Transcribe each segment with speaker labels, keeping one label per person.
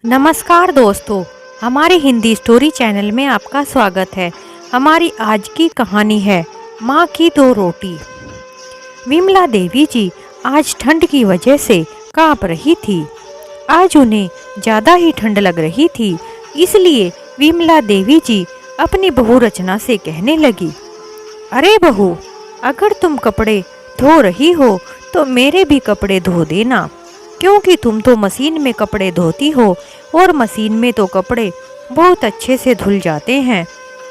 Speaker 1: नमस्कार दोस्तों, हमारे हिंदी स्टोरी चैनल में आपका स्वागत है। हमारी आज की कहानी है माँ की दो रोटी। विमला देवी जी आज ठंड की वजह से कांप रही थी। आज उन्हें ज़्यादा ही ठंड लग रही थी, इसलिए विमला देवी जी अपनी बहू रचना से कहने लगी, अरे बहू, अगर तुम कपड़े धो रही हो तो मेरे भी कपड़े धो देना, क्योंकि तुम तो मशीन में कपड़े धोती हो और मशीन में तो कपड़े बहुत अच्छे से धुल जाते हैं,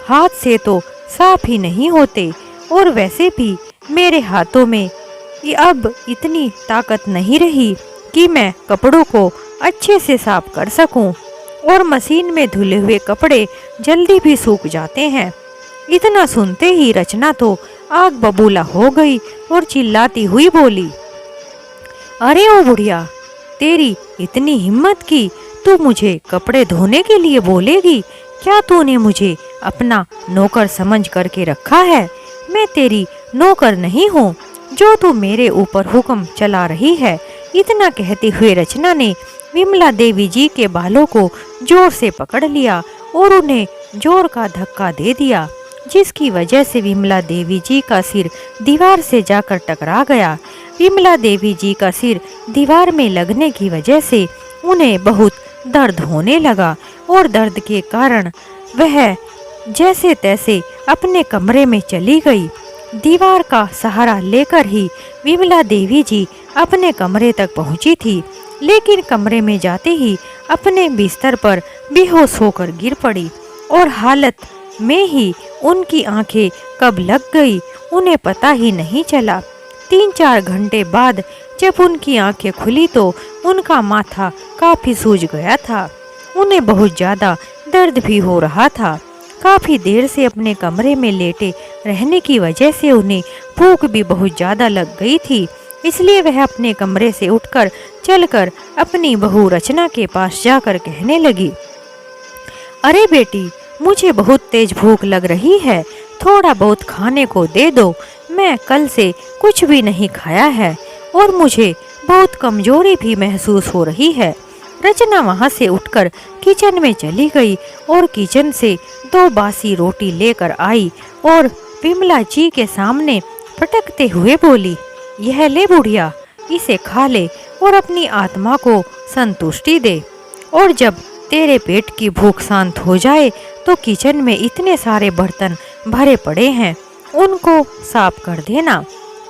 Speaker 1: हाथ से तो साफ ही नहीं होते। और वैसे भी मेरे हाथों में अब इतनी ताकत नहीं रही कि मैं कपड़ों को अच्छे से साफ कर सकूं, और मशीन में धुले हुए कपड़े जल्दी भी सूख जाते हैं। इतना सुनते ही रचना तो आग बबूला हो गई और चिल्लाती हुई बोली, अरे ओ बुढ़िया, तेरी इतनी हिम्मत की तू मुझे कपड़े धोने के लिए बोलेगी? क्या तूने मुझे अपना नौकर समझ करके रखा है? मैं तेरी नौकर नहीं हूँ जो तू मेरे ऊपर हुक्म चला रही है। इतना कहते हुए रचना ने विमला देवी जी के बालों को जोर से पकड़ लिया और उन्हें जोर का धक्का दे दिया, जिसकी वजह से विमला देवी जी का सिर दीवार से जाकर टकरा गया। विमला देवी जी का सिर दीवार में लगने की वजह से उन्हें बहुत दर्द होने लगा और दर्द के कारण वह जैसे तैसे अपने कमरे में चली गई। दीवार का सहारा लेकर ही विमला देवी जी अपने कमरे तक पहुंची थी, लेकिन कमरे में जाते ही अपने बिस्तर पर बेहोश होकर गिर पड़ी और हालत में ही उनकी आंखें कब लग गई उन्हें पता ही नहीं चला। 3-4 घंटे बाद जब उनकी आंखें खुली तो उनका माथा काफी सूज गया था। उन्हें बहुत ज़्यादा दर्द भी हो रहा था। काफ़ी देर से अपने कमरे में लेटे रहने की वजह से उन्हें भूख भी बहुत ज़्यादा लग गई थी, इसलिए वह अपने कमरे से उठकर चलकर अपनी बहू रचना के पास जाकर कहने लगी, अरे बेटी, मुझे बहुत तेज भूख लग रही है, थोड़ा बहुत खाने को दे दो। मैं कल से कुछ भी नहीं खाया है और मुझे बहुत कमजोरी भी महसूस हो रही है। रचना वहां से उठकर किचन में चली गई और किचन से 2 बासी रोटी लेकर आई और विमला जी के सामने पटकते हुए बोली, यह ले बुढ़िया, इसे खा ले और अपनी आत्मा को संतुष्टि दे, और जब तेरे पेट की भूख शांत हो जाए तो किचन में इतने सारे बर्तन भरे पड़े हैं, उनको साफ कर देना।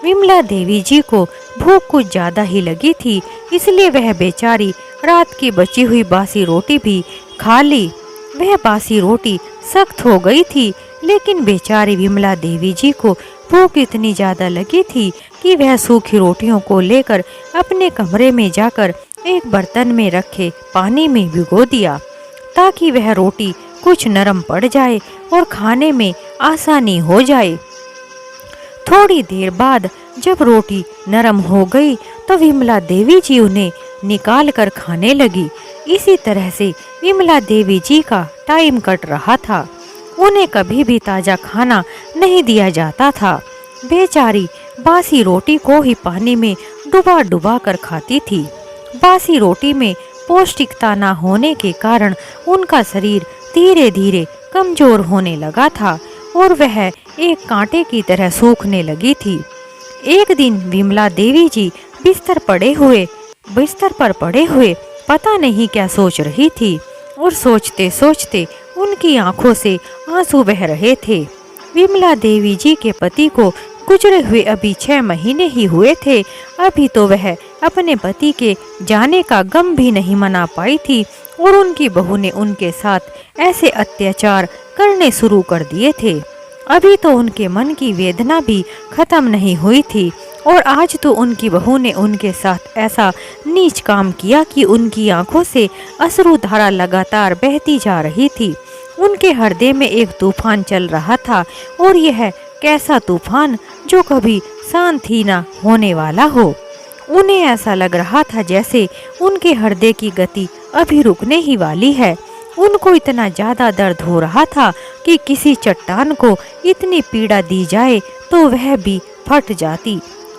Speaker 1: विमला देवी जी को भूख कुछ ज़्यादा ही लगी थी, इसलिए वह बेचारी रात की बची हुई बासी रोटी भी खा ली। वह बासी रोटी सख्त हो गई थी, लेकिन बेचारी विमला देवी जी को भूख इतनी ज़्यादा लगी थी कि वह सूखी रोटियों को लेकर अपने कमरे में जाकर एक बर्तन में रखे पानी में भिगो दिया, ताकि वह रोटी कुछ नरम पड़ जाए और खाने में आसानी हो जाए। थोड़ी देर बाद जब रोटी नरम हो गई तो विमला देवी जी उन्हें निकाल कर खाने लगी। इसी तरह से विमला देवी जी का टाइम कट रहा था। उन्हें कभी भी ताज़ा खाना नहीं दिया जाता था। बेचारी बासी रोटी को ही पानी में डुबा डुबा कर खाती थी। बासी रोटी में पौष्टिकता न होने के कारण उनका शरीर धीरे धीरे कमजोर होने लगा था और वह एक कांटे की तरह सूखने लगी थी। एक दिन विमला देवी जी बिस्तर पर पड़े हुए पता नहीं क्या सोच रही थी, और सोचते सोचते उनकी आंखों से आंसू बह रहे थे। विमला देवी जी के पति को गुजरे हुए अभी 6 महीने ही हुए थे। अभी तो वह अपने पति के जाने का गम भी नहीं मना पाई थी, और उनकी बहू ने उनके साथ ऐसे अत्याचार करने शुरू कर दिए थे। अभी तो उनके मन की वेदना भी खत्म नहीं हुई थी, और आज तो उनकी बहू ने उनके साथ ऐसा नीच काम किया कि उनकी आंखों से अश्रु धारा लगातार बहती जा रही थी। उनके हृदय में एक तूफान चल रहा था, और यह कैसा तूफान जो कभी शांत ही ना होने वाला हो। उन्हें ऐसा लग रहा था जैसे उनके हृदय की गति अभी रुकने ही वाली है। उनको इतना ज़्यादा दर्द हो रहा था कि किसी चट्टान को इतनी पीड़ा दी जाए तो वह भी फट जाती।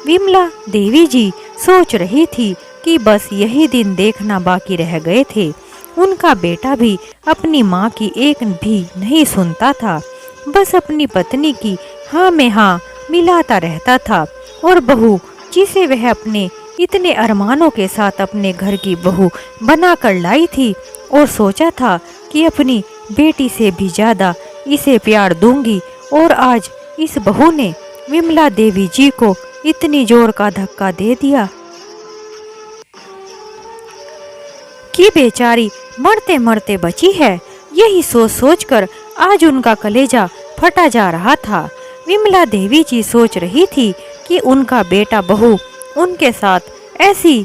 Speaker 1: विमला देवी जी सोच रही थी कि बस यही दिन देखना बाकी रह गए थे। उनका बेटा भी अपनी माँ की एक भी नहीं सुनता था, बस अपनी पत्नी की हाँ में हाँ मिलाता रहता था। और बहू जिसे वह अपने इतने अरमानों के साथ अपने घर की बहू बनाकर लाई थी और सोचा था कि अपनी बेटी से भी ज्यादा इसे प्यार दूंगी, और आज इस बहू ने विमला देवी जी को इतनी जोर का धक्का दे दिया कि बेचारी मरते मरते बची है। यही सोच सोचकर आज उनका कलेजा फटा जा रहा था। विमला देवी जी सोच रही थी कि उनका बेटा बहू उनके साथ ऐसी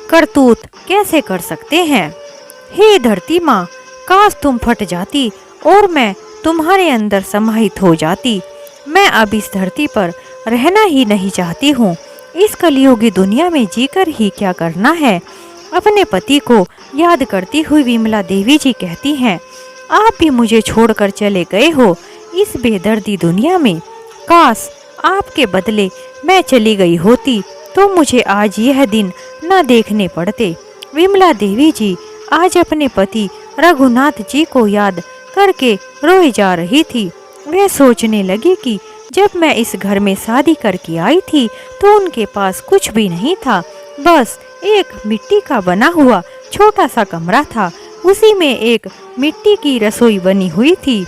Speaker 1: करतूत कैसे कर सकते हैं। हे धरती माँ, काश तुम फट जाती और मैं तुम्हारे अंदर समाहित हो जाती। मैं अब इस धरती पर रहना ही नहीं चाहती हूँ। इस कलयुगी दुनिया में जीकर ही क्या करना है। अपने पति को याद करती हुई विमला देवी जी कहती हैं, आप भी मुझे छोड़कर चले गए हो इस बेदर्दी दुनिया में। काश आपके बदले मैं चली गई होती तो मुझे आज यह दिन न देखने पड़ते। विमला देवी जी आज अपने पति रघुनाथ जी को याद करके रोई जा रही थी। वह सोचने लगी कि जब मैं इस घर में शादी करके आई थी तो उनके पास कुछ भी नहीं था, बस एक मिट्टी का बना हुआ छोटा सा कमरा था। उसी में एक मिट्टी की रसोई बनी हुई थी।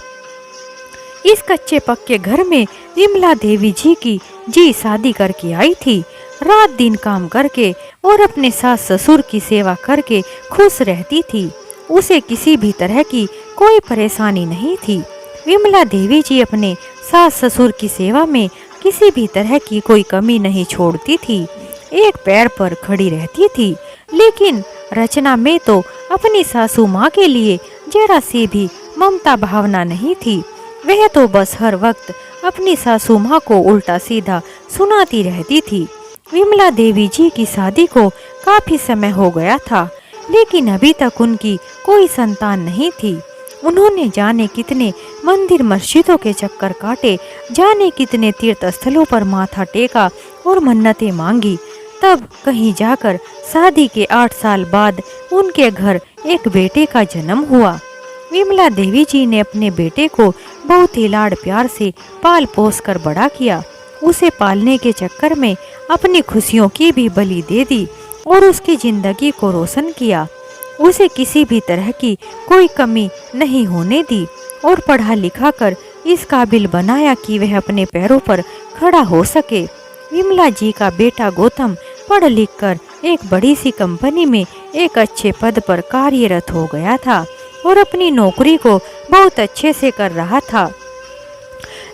Speaker 1: इस कच्चे पक्के घर में विमला देवी जी की जी शादी करके आई थी। रात दिन काम करके और अपने सास ससुर की सेवा करके खुश रहती थी। उसे किसी भी तरह की कोई परेशानी नहीं थी। विमला देवी जी अपने सास ससुर की सेवा में किसी भी तरह की कोई कमी नहीं छोड़ती थी। एक पैर पर खड़ी रहती थी, लेकिन रचना में तो अपनी सासू माँ के लिए जरा सी भी ममता भावना नहीं थी। वह तो बस हर वक्त अपनी सासू माँ को उल्टा सीधा सुनाती रहती थी। विमला देवी जी की शादी को काफी समय हो गया था, लेकिन अभी तक उनकी कोई संतान नहीं थी। उन्होंने जाने कितने मंदिर मस्जिदों के चक्कर काटे, जाने कितने तीर्थ स्थलों पर माथा टेका और मन्नतें मांगी। तब कहीं जाकर शादी के 8 साल बाद उनके घर एक बेटे का जन्म हुआ। विमला देवी जी ने अपने बेटे को बहुत ही लाड़ प्यार से पाल पोस कर बड़ा किया। उसे पालने के चक्कर में अपनी खुशियों की भी बलि दे दी और उसकी जिंदगी को रोशन किया। उसे किसी भी तरह की कोई कमी नहीं होने दी और पढ़ा लिखा कर इस काबिल बनाया कि वह अपने पैरों पर खड़ा हो सके। विमला जी का बेटा गौतम पढ़ लिख कर एक बड़ी सी कंपनी में एक अच्छे पद पर कार्यरत हो गया था और अपनी नौकरी को बहुत अच्छे से कर रहा था।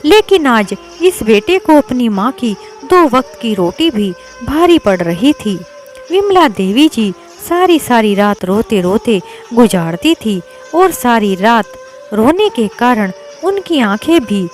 Speaker 1: लेकिन आज इस बेटे को अपनी माँ की 2 वक्त की रोटी भी भारी पड़ रही थी। विमला देवी जी सारी रात रोते रोते गुजारती थी और सारी रात रोने के कारण उनकी आंखें भी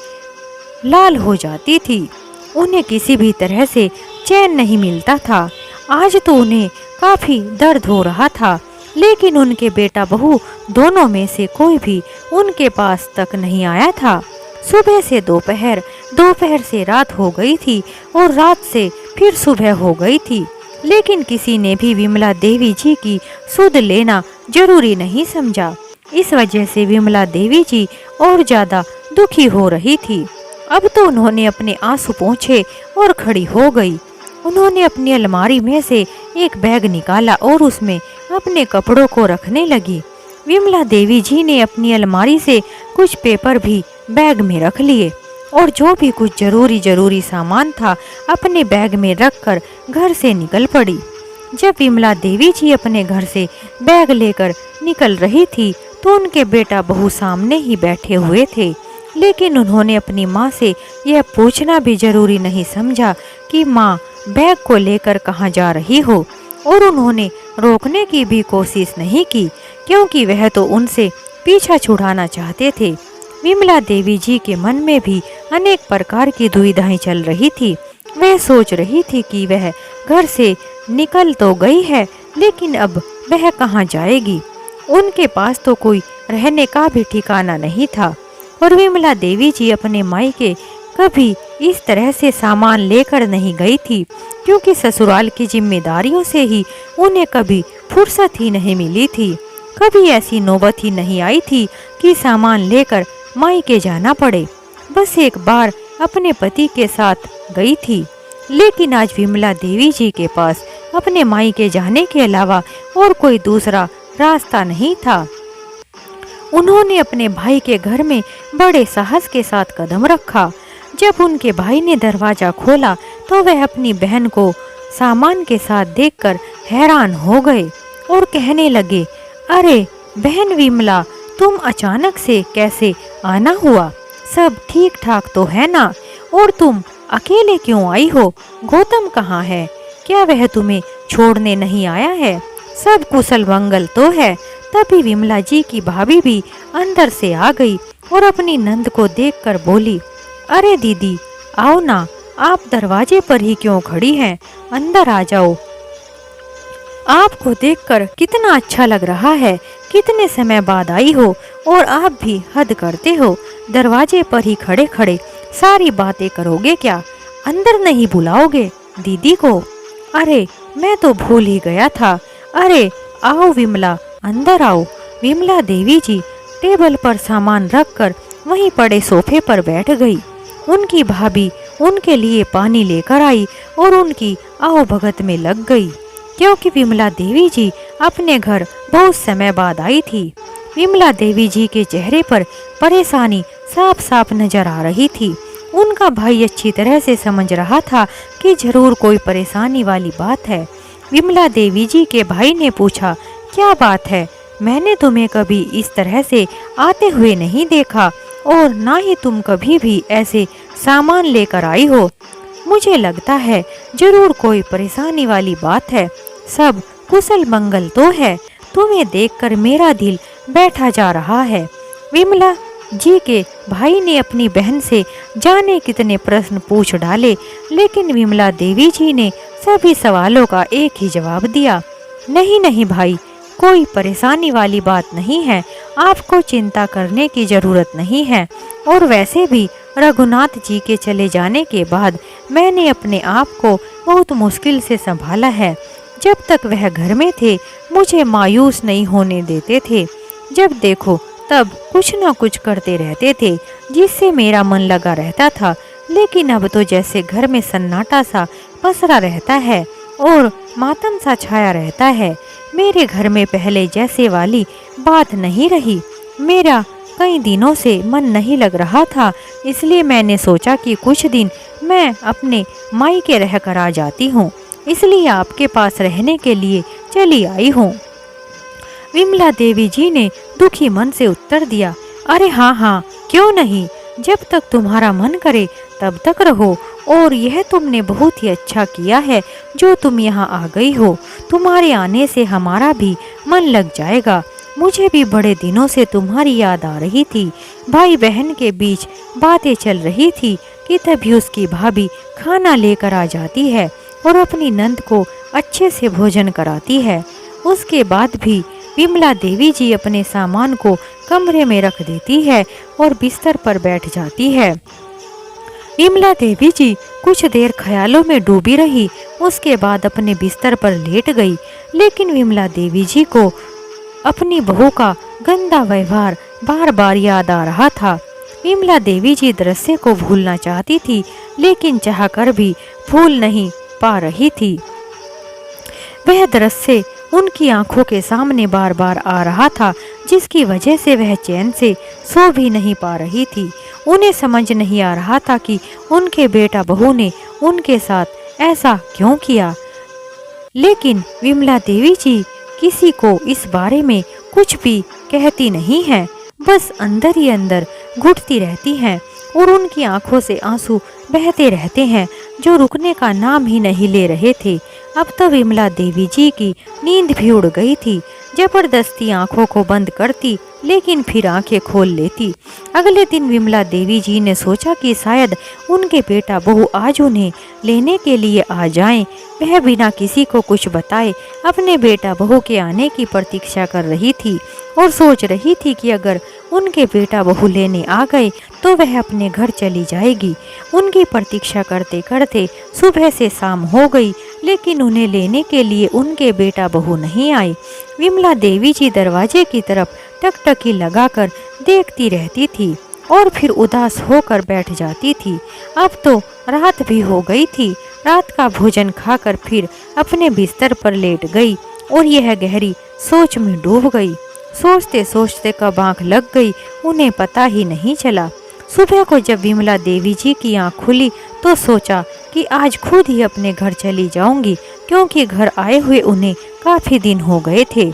Speaker 1: लाल हो जाती थी। उन्हें किसी भी तरह से चैन नहीं मिलता था। आज तो उन्हें काफी दर्द हो रहा था, लेकिन उनके बेटा बहू दोनों में से कोई भी उनके पास तक नहीं आया था। सुबह से दोपहर, दोपहर से रात हो गई थी और रात से फिर सुबह हो गई थी, लेकिन किसी ने भी विमला देवी जी की सुध लेना जरूरी नहीं समझा। इस वजह से विमला देवी जी और ज्यादा दुखी हो रही थी। अब तो उन्होंने अपने आंसू पोंछे और खड़ी हो गई। उन्होंने अपनी अलमारी में से एक बैग निकाला और उसमें अपने कपड़ों को रखने लगी। विमला देवी जी ने अपनी अलमारी से कुछ पेपर भी बैग में रख लिए और जो भी कुछ जरूरी सामान था अपने बैग में रखकर घर से निकल पड़ी। जब विमला देवी जी अपने घर से बैग लेकर निकल रही थी तो उनके बेटा बहू सामने ही बैठे हुए थे, लेकिन उन्होंने अपनी माँ से यह पूछना भी जरूरी नहीं समझा कि माँ बैग को लेकर कहाँ जा रही हो, और उन्होंने रोकने की भी कोशिश नहीं की क्योंकि वह तो उनसे पीछा छुड़ाना चाहते थे। विमला देवी जी के मन में भी अनेक प्रकार की दुविधाएं चल रही थी। वह सोच रही थी कि वह घर से निकल तो गई है, लेकिन अब वह कहाँ जाएगी। उनके पास तो कोई रहने का भी ठिकाना नहीं था और विमला देवी जी अपने मायके कभी इस तरह से सामान लेकर नहीं गई थी क्योंकि ससुराल की जिम्मेदारियों से ही उन्हें कभी फुर्सत ही नहीं मिली थी। कभी ऐसी नौबत ही नहीं आई थी कि सामान लेकर मायके जाना पड़े। बस एक बार अपने पति के साथ गई थी, लेकिन आज विमला देवी जी के पास अपने मायके जाने के अलावा और कोई दूसरा रास्ता नहीं था। उन्होंने अपने भाई के घर में बड़े साहस के साथ कदम रखा। जब उनके भाई ने दरवाजा खोला तो वह अपनी बहन को सामान के साथ देखकर हैरान हो गए और कहने लगे, अरे बहन विमला, तुम अचानक से कैसे आना हुआ? सब ठीक ठाक तो है ना? और तुम अकेले क्यों आई हो? गौतम कहाँ है? क्या वह तुम्हें छोड़ने नहीं आया है? सब कुशल मंगल तो है? तभी विमला जी की भाभी भी अंदर से आ गई और अपनी नंद को देखकर बोली, अरे दीदी आओ ना, आप दरवाजे पर ही क्यों खड़ी हैं? अंदर आ जाओ। आपको देखकर कितना अच्छा लग रहा है। कितने समय बाद आई हो और आप भी हद करते हो। दरवाजे पर ही खड़े खड़े सारी बातें करोगे क्या? अंदर नहीं बुलाओगे दीदी को? अरे मैं तो भूल ही गया था। अरे आओ विमला, अंदर आओ। विमला देवी जी टेबल पर सामान रखकर वहीं पड़े सोफे पर बैठ गई। उनकी भाभी उनके लिए पानी लेकर आई और उनकी आओभगत में लग गई, क्योंकि विमला देवी जी अपने घर बहुत समय बाद आई थी। विमला देवी जी के चेहरे पर परेशानी साफ साफ नजर आ रही थी। उनका भाई अच्छी तरह से समझ रहा था कि जरूर कोई परेशानी वाली बात है। विमला देवी जी के भाई ने पूछा, क्या बात है? मैंने तुम्हें कभी इस तरह से आते हुए नहीं देखा और ना ही तुम कभी भी ऐसे सामान लेकर आई हो। मुझे लगता है जरूर कोई परेशानी वाली बात है। सब कुशल मंगल तो है? तुम्हें देखकर मेरा दिल बैठा जा रहा है। विमला जी के भाई ने अपनी बहन से जाने कितने प्रश्न पूछ डाले, लेकिन विमला देवी जी ने सभी सवालों का एक ही जवाब दिया, नहीं नहीं भाई, कोई परेशानी वाली बात नहीं है। आपको चिंता करने की जरूरत नहीं है। और वैसे भी रघुनाथ जी के चले जाने के बाद मैंने अपने आप को बहुत मुश्किल से संभाला है। जब तक वह घर में थे मुझे मायूस नहीं होने देते थे। जब देखो तब कुछ न कुछ करते रहते थे, जिससे मेरा मन लगा रहता था। लेकिन अब तो जैसे घर में सन्नाटा सा पसरा रहता है और मातम सा छाया रहता है। मेरे घर में पहले जैसे वाली बात नहीं रही। मेरा कई दिनों से मन नहीं लग रहा था, इसलिए मैंने सोचा कि कुछ दिन मैं अपने मायके रहकर आ जाती हूँ, इसलिए आपके पास रहने के लिए चली आई हूँ। विमला देवी जी ने दुखी मन से उत्तर दिया, अरे हाँ हाँ, क्यों नहीं, जब तक तुम्हारा मन करे तब तक रहो। और यह तुमने बहुत ही अच्छा किया है जो तुम यहाँ आ गई हो। तुम्हारे आने से हमारा भी मन लग जाएगा। मुझे भी बड़े दिनों से तुम्हारी याद आ रही थी। भाई बहन के बीच बातें चल रही थी कि तभी उसकी भाभी खाना लेकर आ जाती है और अपनी नंद को अच्छे से भोजन कराती है। उसके बाद भी विमला देवी जी अपने सामान को कमरे में रख देती है और बिस्तर पर बैठ जाती है। विमला देवी जी कुछ देर ख्यालों में डूबी रही, उसके बाद अपने बिस्तर पर लेट गई। लेकिन विमला देवी जी को अपनी बहू का गंदा व्यवहार बार बार याद आ रहा था। विमला देवी जी दृश्य को भूलना चाहती थी, लेकिन चाहकर भी भूल नहीं पा रही थी। वह दृश्य उनकी आंखों के सामने बार बार आ रहा था, जिसकी वजह से वह चैन से सो भी नहीं पा रही थी। उन्हें समझ नहीं आ रहा था कि उनके बेटा बहू ने उनके साथ ऐसा क्यों किया। लेकिन विमला देवी जी किसी को इस बारे में कुछ भी कहती नहीं है, बस अंदर ही अंदर घुटती रहती हैं और उनकी आंखों से आंसू बहते रहते हैं जो रुकने का नाम ही नहीं ले रहे थे। अब तो विमला देवी जी की नींद भी उड़ गई थी। जबरदस्ती आंखों को बंद करती, लेकिन फिर आंखें खोल लेती। अगले दिन विमला देवी जी ने सोचा कि शायद उनके बेटा बहू आज उन्हें लेने के लिए आ जाएं। वह बिना किसी को कुछ बताए अपने बेटा बहू के आने की प्रतीक्षा कर रही थी और सोच रही थी कि अगर उनके बेटा बहू लेने आ गए तो वह अपने घर चली जाएगी। उनकी प्रतीक्षा करते करते सुबह से शाम हो गई, लेकिन उन्हें लेने के लिए उनके बेटा बहू नहीं आई। विमला देवी जी दरवाजे की तरफ टकटकी लगाकर देखती रहती थी और फिर उदास होकर बैठ जाती थी। अब तो रात भी हो गई थी। रात का भोजन खाकर फिर अपने बिस्तर पर लेट गई और यह गहरी सोच में डूब गई। सोचते सोचते कब आँख लग गई उन्हें पता ही नहीं चला। सुबह को जब विमला देवी जी की आँख खुली तो सोचा कि आज खुद ही अपने घर चली जाऊंगी, क्योंकि घर आए हुए उन्हें काफ़ी दिन हो गए थे।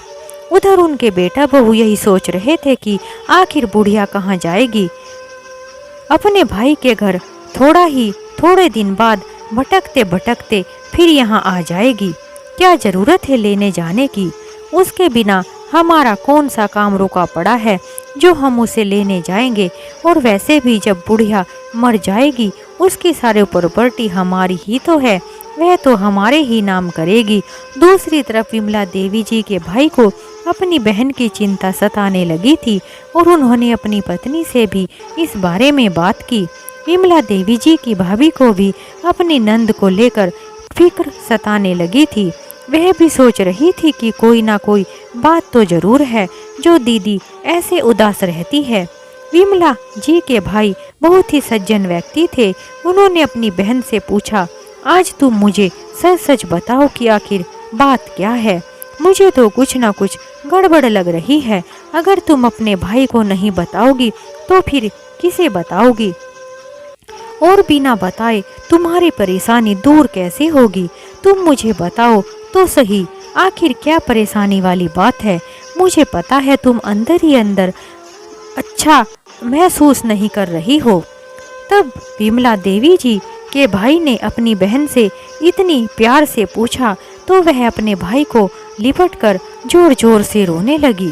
Speaker 1: उधर उनके बेटा बहू यही सोच रहे थे कि आखिर बुढ़िया कहाँ जाएगी, अपने भाई के घर थोड़े दिन बाद भटकते भटकते फिर यहाँ आ जाएगी। क्या ज़रूरत है लेने जाने की, उसके बिना हमारा कौन सा काम रुका पड़ा है जो हम उसे लेने जाएंगे। और वैसे भी जब बुढ़िया मर जाएगी उसकी सारी प्रॉपर्टी हमारी ही तो है, वह तो हमारे ही नाम करेगी। दूसरी तरफ विमला देवी जी के भाई को अपनी बहन की चिंता सताने लगी थी और उन्होंने अपनी पत्नी से भी इस बारे में बात की। विमला देवी जी की भाभी को भी अपनी नंद को लेकर फिक्र सताने लगी थी। वह भी सोच रही थी कि कोई ना कोई बात तो जरूर है जो दीदी ऐसे उदास रहती है। विमला जी के भाई बहुत ही सज्जन व्यक्ति थे। उन्होंने अपनी बहन से पूछा, आज तुम मुझे सच सच बताओ कि आखिर बात क्या है, मुझे तो कुछ ना कुछ गड़बड़ लग रही है। अगर तुम अपने भाई को नहीं बताओगी तो फिर किसे बताओगी, और बिना बताए तुम्हारी परेशानी दूर कैसे होगी। तुम मुझे बताओ तो सही, आखिर क्या परेशानी वाली बात है। मुझे पता है तुम अंदर ही अंदर अच्छा महसूस नहीं कर रही हो। तब विमला देवी जी के भाई ने अपनी बहन से इतनी प्यार से पूछा तो वह अपने भाई को लिपटकर जोर जोर से रोने लगी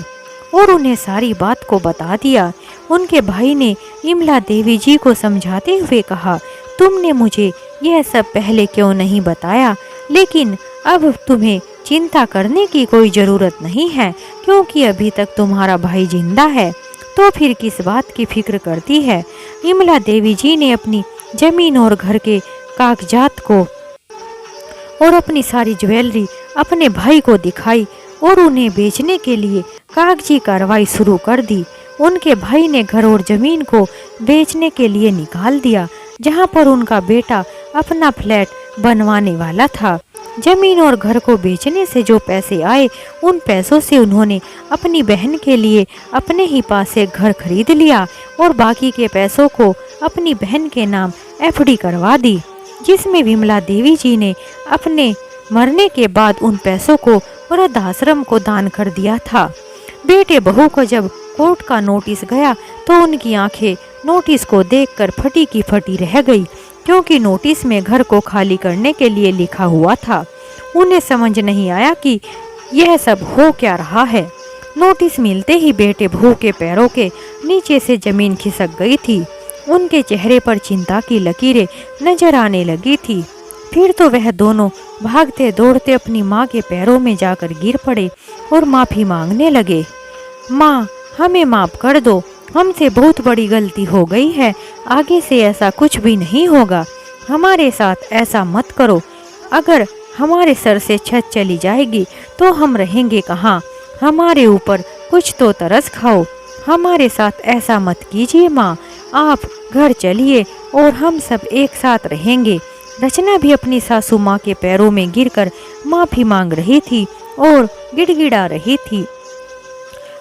Speaker 1: और उन्हें सारी बात को बता दिया। उनके भाई ने विमला देवी जी को समझाते हुए कहा, तुमने मुझे यह सब पहले क्यों नहीं बताया, लेकिन अब तुम्हें चिंता करने की कोई ज़रूरत नहीं है, क्योंकि अभी तक तुम्हारा भाई जिंदा है, तो फिर किस बात की फिक्र करती है। विमला देवी जी ने अपनी जमीन और घर के कागजात को और अपनी सारी ज्वेलरी अपने भाई को दिखाई और उन्हें बेचने के लिए कागजी कार्रवाई शुरू कर दी। उनके भाई ने घर और जमीन को बेचने के लिए निकाल दिया, जहां पर उनका बेटा अपना फ्लैट बनवाने वाला था। जमीन और घर को बेचने से जो पैसे आए उन पैसों से उन्होंने अपनी बहन के लिए अपने ही पास एक घर खरीद लिया और बाकी के पैसों को अपनी बहन के नाम एफडी करवा दी, जिसमें विमला देवी जी ने अपने मरने के बाद उन पैसों को वृद्धाश्रम को दान कर दिया था। बेटे बहू को जब कोर्ट का नोटिस गया तो उनकी आंखें नोटिस को देखकर फटी की फटी रह गई, क्योंकि नोटिस में घर को खाली करने के लिए लिखा हुआ था। उन्हें समझ नहीं आया कि यह सब हो क्या रहा है। नोटिस मिलते ही बेटे बहू के पैरों के नीचे से जमीन खिसक गई थी। उनके चेहरे पर चिंता की लकीरें नजर आने लगी थी। फिर तो वह दोनों भागते दौड़ते अपनी माँ के पैरों में जाकर गिर पड़े और माफ़ी मांगने लगे। माँ, हमें माफ़ कर दो, हमसे बहुत बड़ी गलती हो गई है, आगे से ऐसा कुछ भी नहीं होगा, हमारे साथ ऐसा मत करो। अगर हमारे सर से छत चली जाएगी तो हम रहेंगे कहाँ, हमारे ऊपर कुछ तो तरस खाओ, हमारे साथ ऐसा मत कीजिए माँ, आप घर चलिए और हम सब एक साथ रहेंगे। रचना भी अपनी सासू माँ के पैरों में गिरकर माफ़ी मांग रही थी और गिड़गिड़ा रही थी,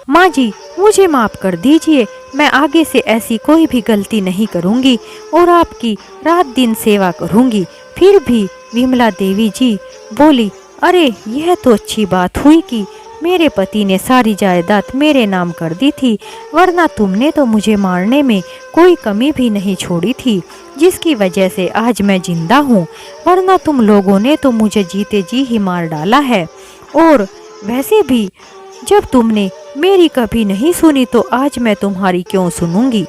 Speaker 1: माँ जी मुझे माफ़ कर दीजिए, मैं आगे से ऐसी कोई भी गलती नहीं करूँगी और आपकी रात दिन सेवा करूँगी। फिर भी विमला देवी जी बोली, अरे यह तो अच्छी बात हुई कि मेरे पति ने सारी जायदाद मेरे नाम कर दी थी, वरना तुमने तो मुझे मारने में कोई कमी भी नहीं छोड़ी थी, जिसकी वजह से आज मैं जिंदा हूँ, वरना तुम लोगों ने तो मुझे जीते जी ही मार डाला है। और वैसे भी जब तुमने मेरी कभी नहीं सुनी तो आज मैं तुम्हारी क्यों सुनूंगी।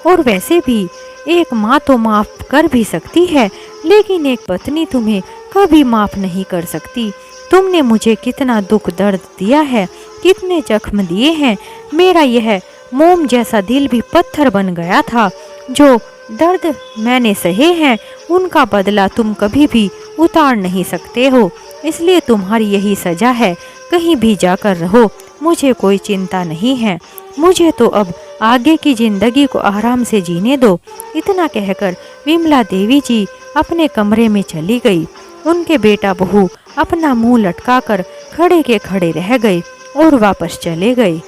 Speaker 1: और वैसे भी एक माँ तो माफ़ कर भी सकती है, लेकिन एक पत्नी तुम्हें कभी माफ़ नहीं कर सकती। तुमने मुझे कितना दुख दर्द दिया है, कितने जख्म दिए हैं, मेरा यह मोम जैसा दिल भी पत्थर बन गया था जो दर्द मैंने सहे हैं, उनका बदला तुम कभी भी उतार नहीं सकते हो, इसलिए तुम्हारी यही सजा है। कहीं भी जाकर रहो, मुझे कोई चिंता नहीं है। मुझे तो अब आगे की जिंदगी को आराम से जीने दो। इतना कहकर विमला देवी जी अपने कमरे में चली गई। उनके बेटा बहू अपना मुंह लटकाकर खड़े के खड़े रह गए और वापस चले गए।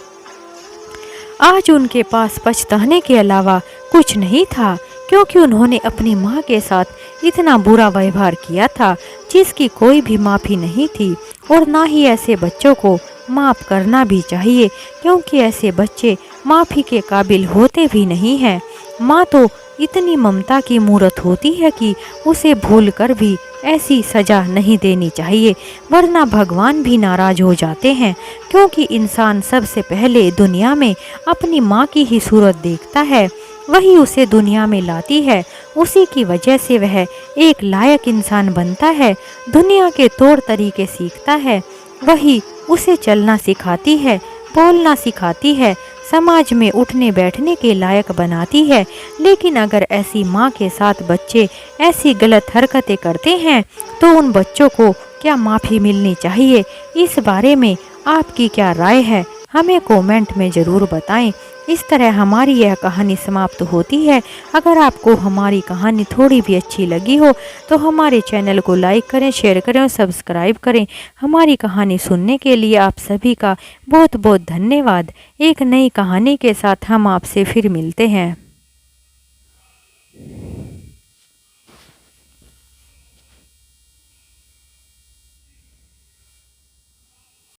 Speaker 1: आज उनके पास पछताने के अलावा कुछ नहीं था, क्योंकि उन्होंने अपनी माँ के साथ इतना बुरा व्यवहार किया था जिसकी कोई भी माफ़ी नहीं थी। और ना ही ऐसे बच्चों को माफ़ करना भी चाहिए, क्योंकि ऐसे बच्चे माफ़ी के काबिल होते भी नहीं हैं। माँ तो इतनी ममता की मूरत होती है कि उसे भूल कर भी ऐसी सज़ा नहीं देनी चाहिए, वरना भगवान भी नाराज़ हो जाते हैं। क्योंकि इंसान सबसे पहले दुनिया में अपनी माँ की ही सूरत देखता है, वही उसे दुनिया में लाती है। उसी की वजह से वह एक लायक इंसान बनता है, दुनिया के तौर तरीके सीखता है, वही उसे चलना सिखाती है, बोलना सिखाती है, समाज में उठने बैठने के लायक बनाती है। लेकिन अगर ऐसी माँ के साथ बच्चे ऐसी गलत हरकतें करते हैं तो उन बच्चों को क्या माफ़ी मिलनी चाहिए? इस बारे में आपकी क्या राय है? हमें कमेंट में ज़रूर बताएं। इस तरह हमारी यह कहानी समाप्त होती है। अगर आपको हमारी कहानी थोड़ी भी अच्छी लगी हो तो हमारे चैनल को लाइक करें, शेयर करें और सब्सक्राइब करें। हमारी कहानी सुनने के लिए आप सभी का बहुत बहुत धन्यवाद। एक नई कहानी के साथ हम आपसे फिर मिलते हैं।